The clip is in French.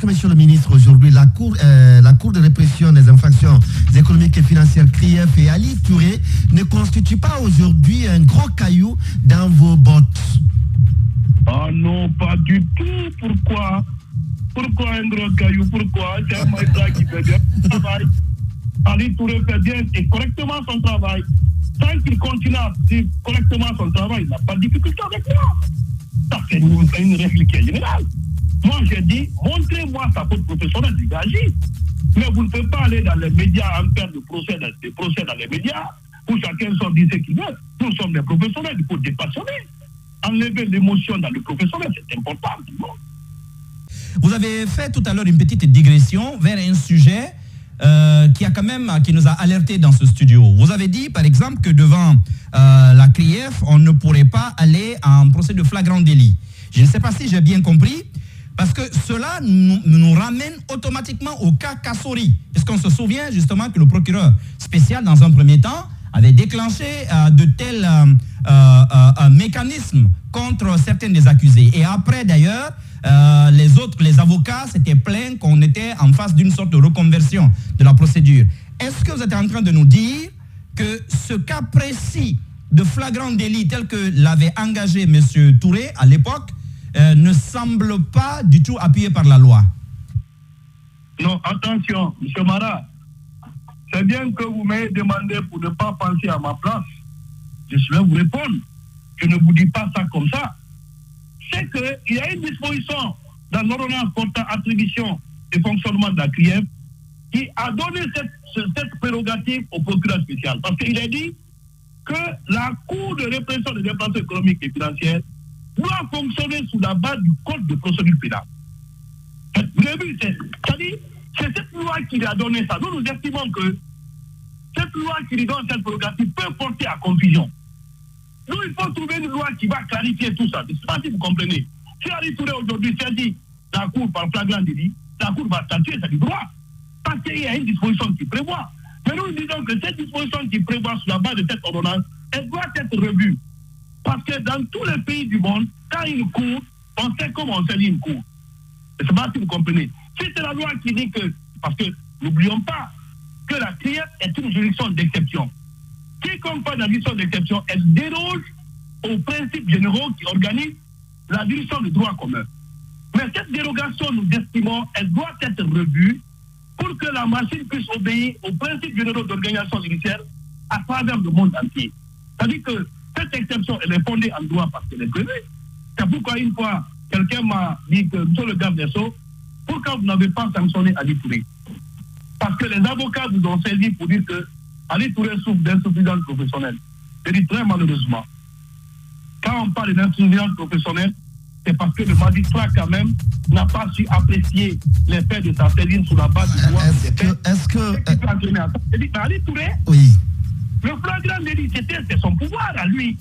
monsieur le ministre, aujourd'hui, la Cour de répression des infractions économiques et financières, CRIEF, et Ali Touré ne constituent pas aujourd'hui un gros caillou dans vos bottes? Ah non, pas du tout. Pourquoi un gros caillou? Pourquoi? C'est un maître qui fait bien son travail. Ali Touré fait bien et correctement son travail. Tant qu'il continue à faire correctement son travail, il n'a pas de difficulté avec moi. Ça, c'est une règle qui est générale. Moi, j'ai dit, montrez-moi sa faute professionnelle, dégagez. Mais vous ne pouvez pas aller dans les médias en faire des procès dans les médias où chacun sort dire ce qu'il veut. Nous sommes des professionnels, il faut dépassionner. Enlever l'émotion dans le professionnel, c'est important. Non? Vous avez fait tout à l'heure une petite digression vers un sujet qui nous a alertés dans ce studio. Vous avez dit, par exemple, que devant la CRIEF, on ne pourrait pas aller en procès de flagrant délit. Je ne sais pas si j'ai bien compris, parce que cela nous ramène automatiquement au cas Kassori. Puisqu'on se souvient justement que le procureur spécial, dans un premier temps, avait déclenché de tels mécanismes contre certains des accusés. Et après, d'ailleurs, les avocats s'étaient plaints qu'on était en face d'une sorte de reconversion de la procédure. Est-ce que vous êtes en train de nous dire que ce cas précis de flagrant délit tel que l'avait engagé M. Touré à l'époque ne semble pas du tout appuyé par la loi? Non, attention, M. Mara. C'est bien que vous m'ayez demandé pour ne pas penser à ma place. Je vais vous répondre. Je ne vous dis pas ça comme ça. C'est qu'il y a une disposition dans l'ordonnance portant attribution et fonctionnement de la CRIEF qui a donné cette prérogative au procureur spécial. Parce qu'il a dit que la Cour de répression des infractions économiques et financières doit fonctionner sous la base du Code de procédure pénale. Vous avez vu, c'est-à-dire, c'est cette loi qui lui a donné ça. Nous estimons que cette loi qui lui donne cette prérogative peut porter à confusion. Nous, il faut trouver une loi qui va clarifier tout ça. Je ne sais pas si vous comprenez. Si Ali Touré aujourd'hui saisit la Cour par flagrant délit, la Cour va statuer, c'est du droit. Parce qu'il y a une disposition qui prévoit. Mais nous disons que cette disposition qui prévoit sur la base de cette ordonnance, elle doit être revue. Parce que dans tous les pays du monde, quand il y a une cour, on sait comment on saisit une cour. Je ne sais pas si vous comprenez. Si c'est la loi qui dit que, parce que n'oublions pas que la CRIEF est une juridiction d'exception. Quiconque fait la juridiction d'exception, elle déroge aux principes généraux qui organisent la juridiction de droit commun. Mais cette dérogation, nous estimons, elle doit être revue pour que la machine puisse obéir aux principes généraux d'organisation judiciaire à travers le monde entier. C'est-à-dire que cette exception, elle est fondée en droit parce qu'elle est prévue. C'est pourquoi une fois, quelqu'un m'a dit que, monsieur le garde des Sceaux, pourquoi vous n'avez pas sanctionné Ali Touré? Parce que les avocats vous ont saisi pour dire que Ali Touré souffre d'insuffisance professionnelle. Je dis très malheureusement. Quand on parle d'insuffisance professionnelle, c'est parce que le magistrat, quand même, n'a pas su apprécier les faits de sa saisine sous la base du droit. Ali Touré, oui. le flagrant délit, c'est son pouvoir à lui.